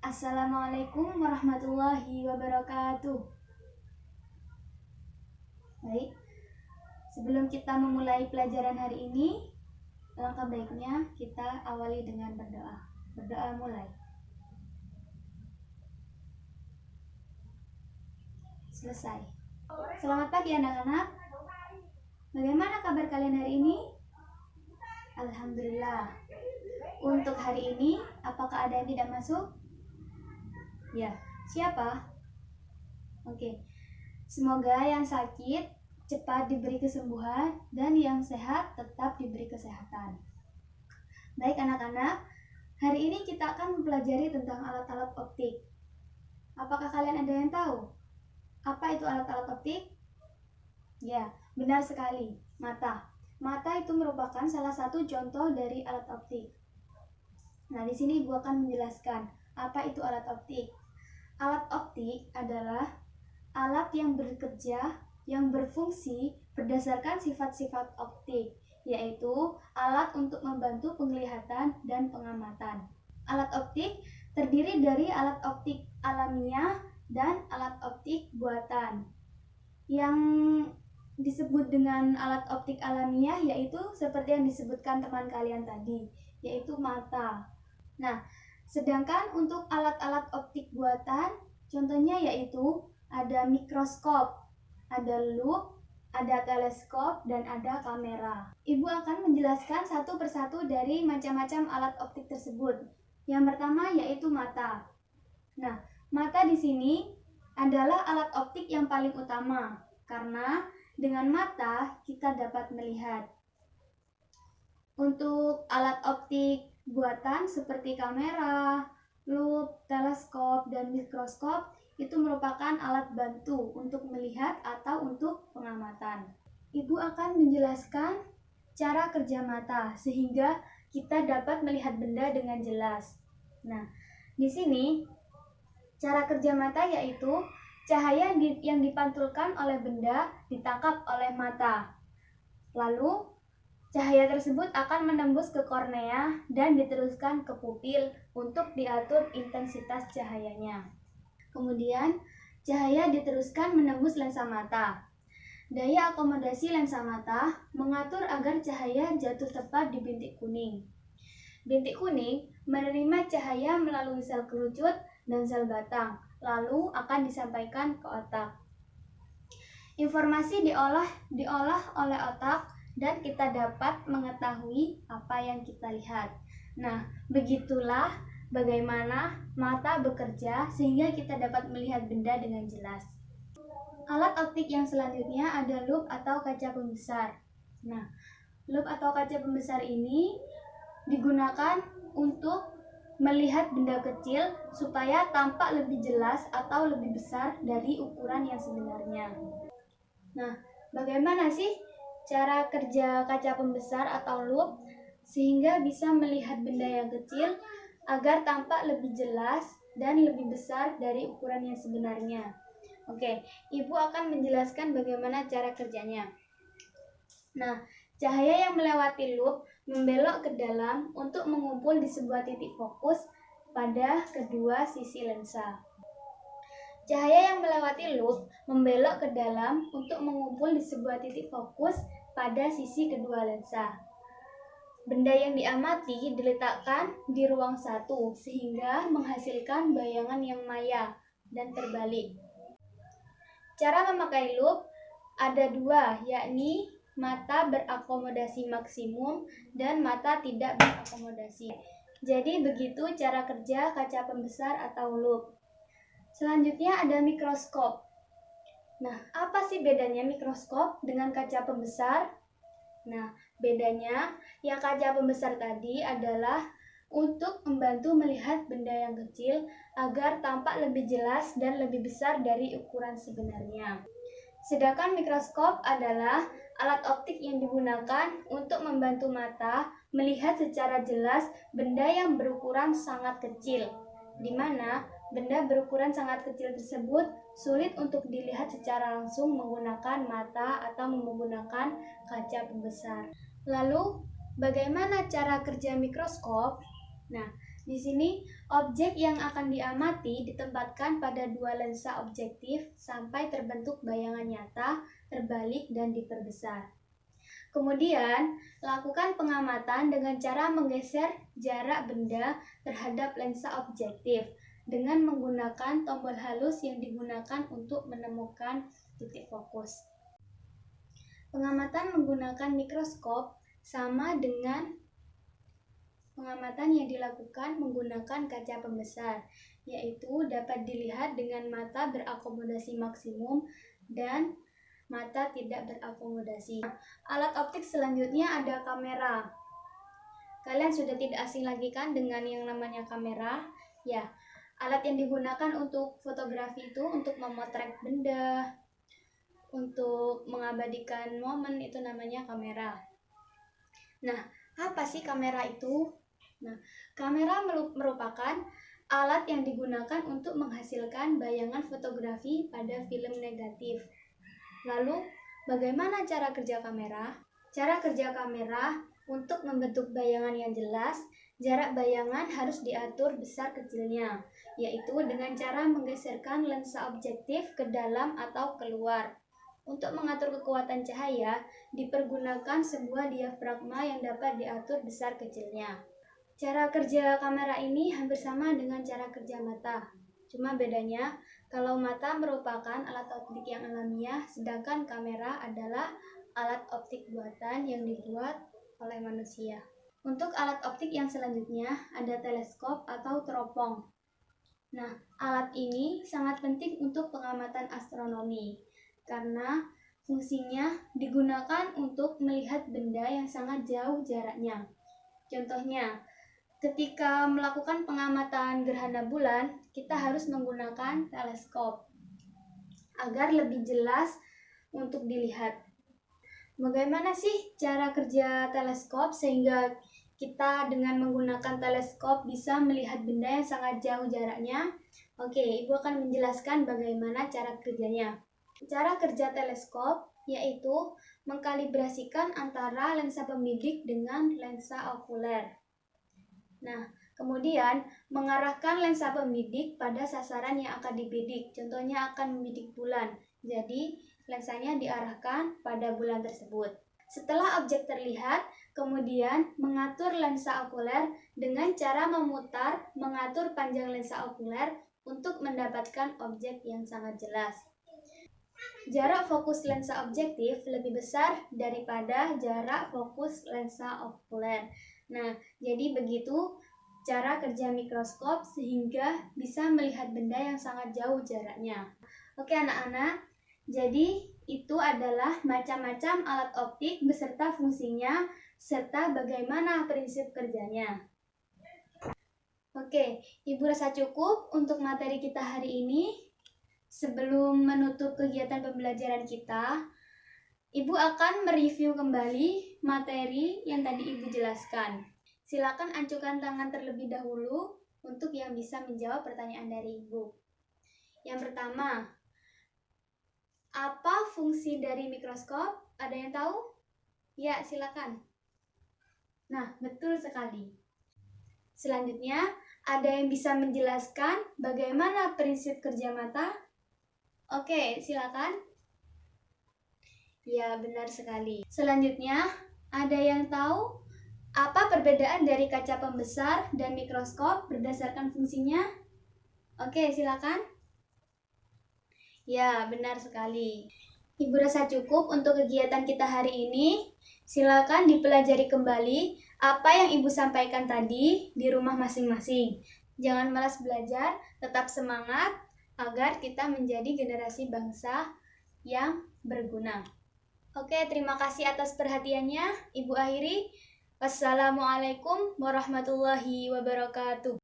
Assalamualaikum warahmatullahi wabarakatuh. Baik, sebelum kita memulai pelajaran hari ini, alangkah baiknya kita awali dengan berdoa. Berdoa mulai. Selesai. Selamat pagi anak-anak. Bagaimana kabar kalian hari ini? Alhamdulillah. Untuk hari ini, apakah ada yang tidak masuk? Ya, siapa? Oke. Semoga yang sakit cepat diberi kesembuhan dan yang sehat tetap diberi kesehatan. Baik anak-anak, hari ini kita akan mempelajari tentang alat-alat optik. Apakah kalian ada yang tahu? Apa itu alat-alat optik? Ya, benar sekali, mata. Mata itu merupakan salah satu contoh dari alat optik. Nah, di sini Ibu akan menjelaskan apa itu alat optik. Alat optik adalah alat yang bekerja, yang berfungsi berdasarkan sifat-sifat optik, yaitu alat untuk membantu penglihatan dan pengamatan. Alat optik terdiri dari alat optik alamiah dan alat optik buatan. Yang disebut dengan alat optik alamiah yaitu seperti yang disebutkan teman kalian tadi, yaitu mata. Nah, sedangkan untuk alat-alat optik buatan, contohnya yaitu ada mikroskop, ada loop, ada teleskop, dan ada kamera. Ibu akan menjelaskan satu persatu dari macam-macam alat optik tersebut. Yang pertama yaitu mata. Nah, mata di sini adalah alat optik yang paling utama, karena dengan mata kita dapat melihat. Untuk alat optik buatan seperti kamera, loop, teleskop, dan mikroskop itu merupakan alat bantu untuk melihat atau untuk pengamatan. Ibu akan menjelaskan cara kerja mata sehingga kita dapat melihat benda dengan jelas. Nah, di sini cara kerja mata yaitu cahaya yang dipantulkan oleh benda ditangkap oleh mata. Lalu cahaya tersebut akan menembus ke kornea dan diteruskan ke pupil untuk diatur intensitas cahayanya. Kemudian, cahaya diteruskan menembus lensa mata. Daya akomodasi lensa mata mengatur agar cahaya jatuh tepat di bintik kuning. Bintik kuning menerima cahaya melalui sel kerucut dan sel batang, lalu akan disampaikan ke otak. Informasi diolah oleh otak dan kita dapat mengetahui apa yang kita lihat. Nah, begitulah bagaimana mata bekerja sehingga kita dapat melihat benda dengan jelas. Alat optik yang selanjutnya ada loop atau kaca pembesar. Nah, loop atau kaca pembesar ini digunakan untuk melihat benda kecil supaya tampak lebih jelas atau lebih besar dari ukuran yang sebenarnya. Nah, bagaimana sih cara kerja kaca pembesar atau loop sehingga bisa melihat benda yang kecil agar tampak lebih jelas dan lebih besar dari ukuran yang sebenarnya? Oke, Ibu akan menjelaskan bagaimana cara kerjanya. Nah, cahaya yang melewati loop membelok ke dalam untuk mengumpul di sebuah titik fokus pada kedua sisi lensa. Cahaya yang melewati loop membelok ke dalam untuk mengumpul di sebuah titik fokus pada sisi kedua lensa. Benda yang diamati diletakkan di ruang satu sehingga menghasilkan bayangan yang maya dan terbalik. Cara memakai loop ada dua, yakni mata berakomodasi maksimum dan mata tidak berakomodasi. Jadi begitu cara kerja kaca pembesar atau loop. Selanjutnya ada mikroskop. Nah, apa sih bedanya mikroskop dengan kaca pembesar? Nah, bedanya yang kaca pembesar tadi adalah untuk membantu melihat benda yang kecil agar tampak lebih jelas dan lebih besar dari ukuran sebenarnya. Sedangkan mikroskop adalah alat optik yang digunakan untuk membantu mata melihat secara jelas benda yang berukuran sangat kecil, di mana benda berukuran sangat kecil tersebut sulit untuk dilihat secara langsung menggunakan mata atau menggunakan kaca pembesar. Lalu, bagaimana cara kerja mikroskop? Nah, Di sini, objek yang akan diamati ditempatkan pada dua lensa objektif sampai terbentuk bayangan nyata, terbalik, dan diperbesar. Kemudian, lakukan pengamatan dengan cara menggeser jarak benda terhadap lensa objektif dengan menggunakan tombol halus yang digunakan untuk menemukan titik fokus. Pengamatan menggunakan mikroskop sama dengan pengamatan yang dilakukan menggunakan kaca pembesar, yaitu dapat dilihat dengan mata berakomodasi maksimum dan mata tidak berakomodasi. Alat optik selanjutnya ada kamera. Kalian sudah tidak asing lagi kan dengan yang namanya kamera? Ya, alat yang digunakan untuk fotografi itu untuk memotret benda, untuk mengabadikan momen, itu namanya kamera. Nah, apa sih kamera itu? Nah, kamera merupakan alat yang digunakan untuk menghasilkan bayangan fotografi pada film negatif. Lalu, bagaimana cara kerja kamera? Cara kerja kamera untuk membentuk bayangan yang jelas, jarak bayangan harus diatur besar kecilnya, yaitu dengan cara menggeserkan lensa objektif ke dalam atau keluar. Untuk mengatur kekuatan cahaya, dipergunakan sebuah diafragma yang dapat diatur besar kecilnya. Cara kerja kamera ini hampir sama dengan cara kerja mata. Cuma bedanya, kalau mata merupakan alat optik yang alamiah, sedangkan kamera adalah alat optik buatan yang dibuat oleh manusia. Untuk alat optik yang selanjutnya, ada teleskop atau teropong. Nah, alat ini sangat penting untuk pengamatan astronomi, karena fungsinya digunakan untuk melihat benda yang sangat jauh jaraknya. Contohnya, ketika melakukan pengamatan gerhana bulan, kita harus menggunakan teleskop agar lebih jelas untuk dilihat. Bagaimana sih cara kerja teleskop sehingga kita dengan menggunakan teleskop bisa melihat benda yang sangat jauh jaraknya? Oke, Ibu akan menjelaskan bagaimana cara kerjanya. Cara kerja teleskop yaitu mengkalibrasikan antara lensa pembidik dengan lensa okuler. Nah, kemudian mengarahkan lensa pembidik pada sasaran yang akan dibidik. Contohnya akan membidik bulan. Jadi, lensanya diarahkan pada bulan tersebut. Setelah objek terlihat, kemudian mengatur lensa okuler dengan cara mengatur panjang lensa okuler untuk mendapatkan objek yang sangat jelas. Jarak fokus lensa objektif lebih besar daripada jarak fokus lensa okuler. Nah, jadi begitu cara kerja mikroskop sehingga bisa melihat benda yang sangat jauh jaraknya. Oke anak-anak, jadi itu adalah macam-macam alat optik beserta fungsinya serta bagaimana prinsip kerjanya. Oke, Ibu rasa cukup untuk materi kita hari ini. Sebelum menutup kegiatan pembelajaran kita, Ibu akan mereview kembali materi yang tadi Ibu jelaskan. Silakan acukan tangan terlebih dahulu untuk yang bisa menjawab pertanyaan dari Ibu. Yang pertama, apa fungsi dari mikroskop? Ada yang tahu? Ya, silakan. Nah, betul sekali. Selanjutnya, ada yang bisa menjelaskan bagaimana prinsip kerja mata? Oke, silakan. Ya, benar sekali. Selanjutnya, ada yang tahu apa perbedaan dari kaca pembesar dan mikroskop berdasarkan fungsinya? Oke, silakan. Ya, benar sekali. Ibu rasa cukup untuk kegiatan kita hari ini. Silakan dipelajari kembali apa yang Ibu sampaikan tadi di rumah masing-masing. Jangan malas belajar, tetap semangat agar kita menjadi generasi bangsa yang berguna. Oke, terima kasih atas perhatiannya. Ibu akhiri. Wassalamualaikum warahmatullahi wabarakatuh.